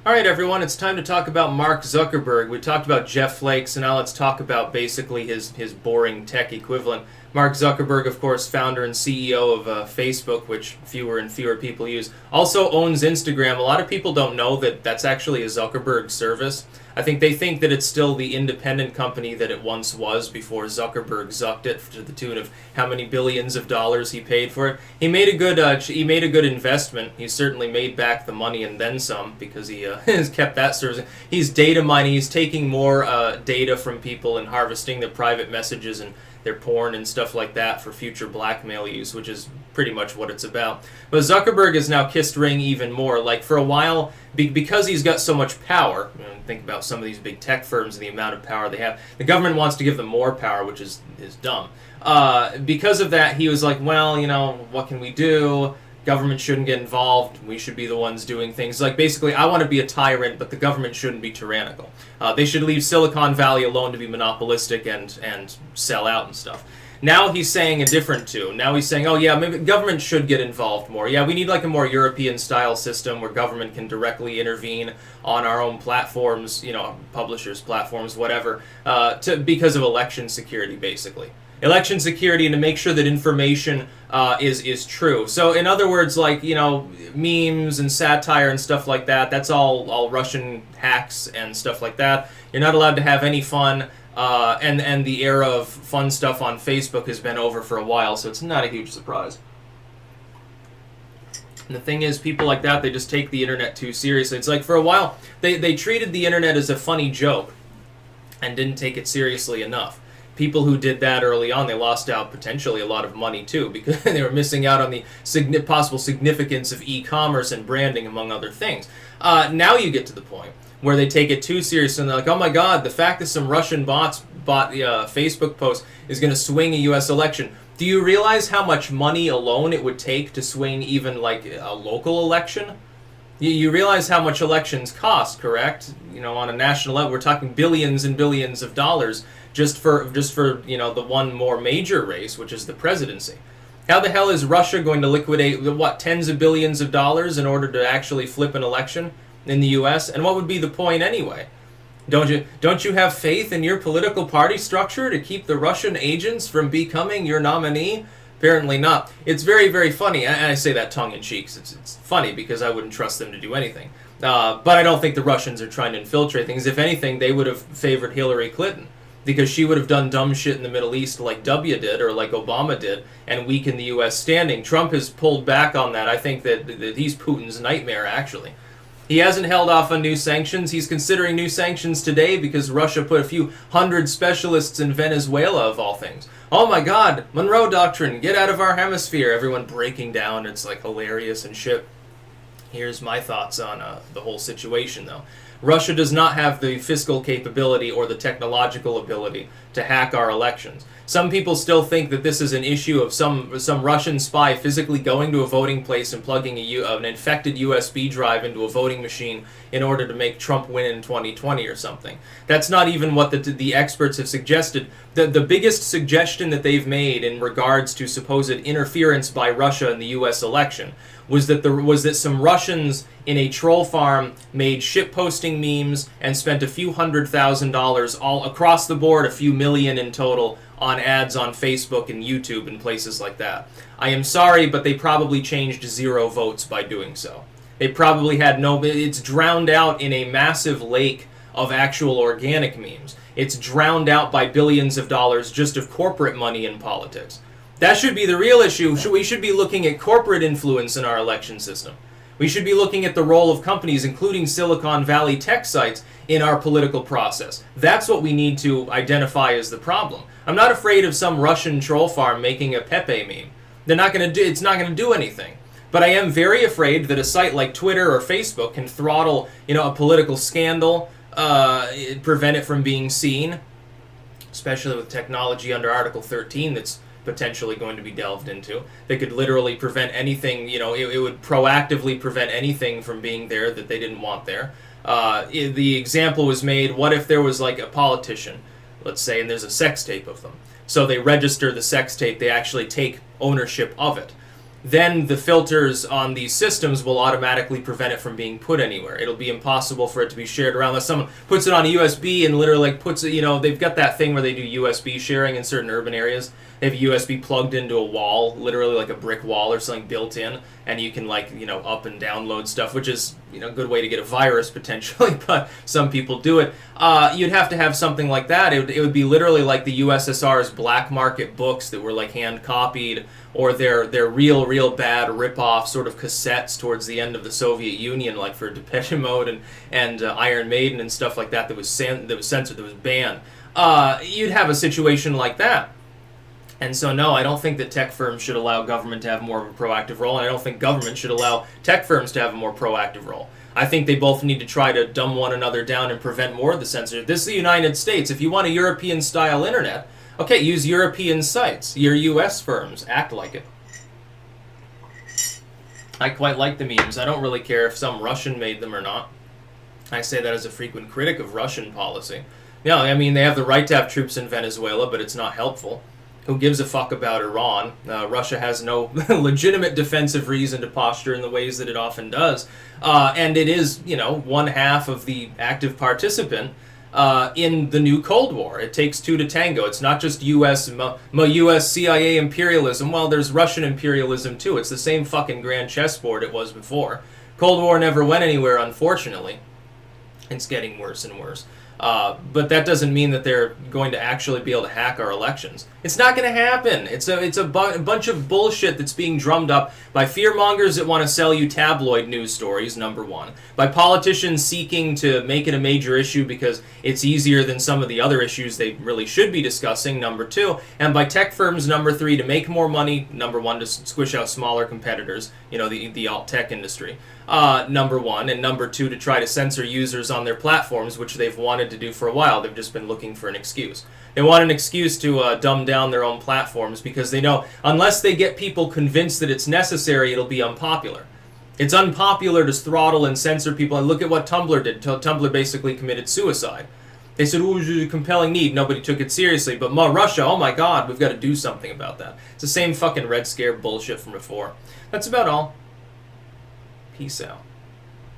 All right, everyone, it's time to talk about Mark Zuckerberg. We talked about Jeff Flake, so now let's talk about basically his boring tech equivalent. Mark Zuckerberg, of course, founder and CEO of Facebook, which fewer and fewer people use, also owns Instagram. A lot of people don't know that that's actually a Zuckerberg service. I think they think that it's still the independent company that it once was before Zuckerberg zucked it to the tune of how many billions of dollars he paid for it. He made a good investment. He certainly made back the money and then some because he has kept that service. He's data mining. He's taking more data from people and harvesting their private messages and their porn and stuff like that for future blackmail use, which is pretty much what it's about. But Zuckerberg has now kissed ring even more. Like for a while, because he's got so much power, think about some of these big tech firms and the amount of power they have. The government wants to give them more power, which is dumb. Because of that, he was like, well, what can we do? Government shouldn't get involved. We should be the ones doing things. Like basically, I want to be a tyrant, but the government shouldn't be tyrannical. They should leave Silicon Valley alone to be monopolistic and sell out and stuff. Now he's saying a different tune. Now he's saying, oh yeah, maybe government should get involved more. Yeah, we need like a more European-style system where government can directly intervene on our own platforms, publishers' platforms, whatever, because of election security, basically. Election security and to make sure that information is true. So in other words, like, memes and satire and stuff like that, that's all Russian hacks and stuff like that. You're not allowed to have any fun, and the era of fun stuff on Facebook has been over for a while, so it's not a huge surprise. And the thing is, people like that, they just take the internet too seriously. It's like for a while, they treated the internet as a funny joke and didn't take it seriously enough. People who did that early on, they lost out potentially a lot of money too because they were missing out on the possible significance of e-commerce and branding, among other things. Now you get to the point where they take it too seriously and they're like, oh my god, the fact that some Russian bots bought the Facebook post is going to swing a U.S. election. Do you realize how much money alone it would take to swing even like a local election? You realize how much elections cost, correct? On a national level, we're talking billions and billions of dollars just for the one more major race, which is the presidency. How the hell is Russia going to liquidate tens of billions of dollars in order to actually flip an election in the U.S.? And what would be the point anyway? Don't you have faith in your political party structure to keep the Russian agents from becoming your nominee? Apparently not. It's very, very funny, and I say that tongue-in-cheek. It's funny because I wouldn't trust them to do anything. But I don't think the Russians are trying to infiltrate things. If anything, they would have favored Hillary Clinton because she would have done dumb shit in the Middle East like W did or like Obama did and weakened the U.S. standing. Trump has pulled back on that. I think that he's Putin's nightmare, actually. He hasn't held off on new sanctions. He's considering new sanctions today because Russia put a few hundred specialists in Venezuela, of all things. Oh my god, Monroe Doctrine, get out of our hemisphere. Everyone breaking down. It's like hilarious and shit. Here's my thoughts on the whole situation, though. Russia does not have the fiscal capability or the technological ability to hack our elections. Some people still think that this is an issue of some Russian spy physically going to a voting place and plugging an infected USB drive into a voting machine in order to make Trump win in 2020 or something. That's not even what the experts have suggested. The biggest suggestion that they've made in regards to supposed interference by Russia in the U.S. election was that some Russians in a troll farm made shitposting memes and spent a few $100,000 all across the board, a few million in total, on ads on Facebook and YouTube and places like that. I am sorry, but they probably changed 0 votes by doing so. They probably had it's drowned out in a massive lake of actual organic memes. It's drowned out by billions of dollars just of corporate money in politics. That should be the real issue. We should be looking at corporate influence in our election system. We should be looking at the role of companies, including Silicon Valley tech sites, in our political process. That's what we need to identify as the problem. I'm not afraid of some Russian troll farm making a Pepe meme. It's not going to do anything. But I am very afraid that a site like Twitter or Facebook can throttle, a political scandal, prevent it from being seen, especially with technology under Article 13 that's potentially going to be delved into. They could literally prevent anything, it would proactively prevent anything from being there that they didn't want there. The example was made, what if there was like a politician, let's say, and there's a sex tape of them. So they register the sex tape, they actually take ownership of it. then the filters on these systems will automatically prevent it from being put anywhere. It'll be impossible for it to be shared around unless someone puts it on a USB and literally like puts it, they've got that thing where they do USB sharing in certain urban areas. They have USB plugged into a wall, literally like a brick wall or something built in, and you can up and download stuff, which is a good way to get a virus potentially, but some people do it. You'd have to have something like that. It would be literally like the USSR's black market books that were like hand copied, or their real bad rip-off sort of cassettes towards the end of the Soviet Union, like for Depeche Mode and Iron Maiden and stuff like that was censored, that was banned. You'd have a situation like that. And so, no, I don't think that tech firms should allow government to have more of a proactive role, and I don't think government should allow tech firms to have a more proactive role. I think they both need to try to dumb one another down and prevent more of the censorship. This is the United States. If you want a European-style internet, okay, use European sites. Your U.S. firms, act like it. I quite like the memes. I don't really care if some Russian made them or not. I say that as a frequent critic of Russian policy. Yeah, I mean, they have the right to have troops in Venezuela, but it's not helpful. Who gives a fuck about Iran? Russia has no legitimate defensive reason to posture in the ways that it often does. And it is, one half of the active participant in the new Cold War. It takes two to tango. It's not just U.S. CIA imperialism. Well, there's Russian imperialism too. It's the same fucking grand chessboard it was before. Cold War never went anywhere, unfortunately. It's getting worse and worse. But that doesn't mean that they're going to actually be able to hack our elections. It's not going to happen. It's a bunch of bullshit that's being drummed up by fearmongers that want to sell you tabloid news stories, number one. By politicians seeking to make it a major issue because it's easier than some of the other issues they really should be discussing, number two. And by tech firms, number three, to make more money, number one, to squish out smaller competitors, the alt-tech industry. Number one, and number two, to try to censor users on their platforms, which they've wanted to do for a while. They've just been looking for an excuse. They want an excuse to dumb down their own platforms because they know unless they get people convinced that it's necessary, it'll be unpopular. It's unpopular to throttle and censor people. And look at what Tumblr did. Tumblr basically committed suicide. They said, oh, it's a compelling need. Nobody took it seriously. But Russia, oh my God, we've got to do something about that. It's the same fucking Red Scare bullshit from before. That's about all. Peace out.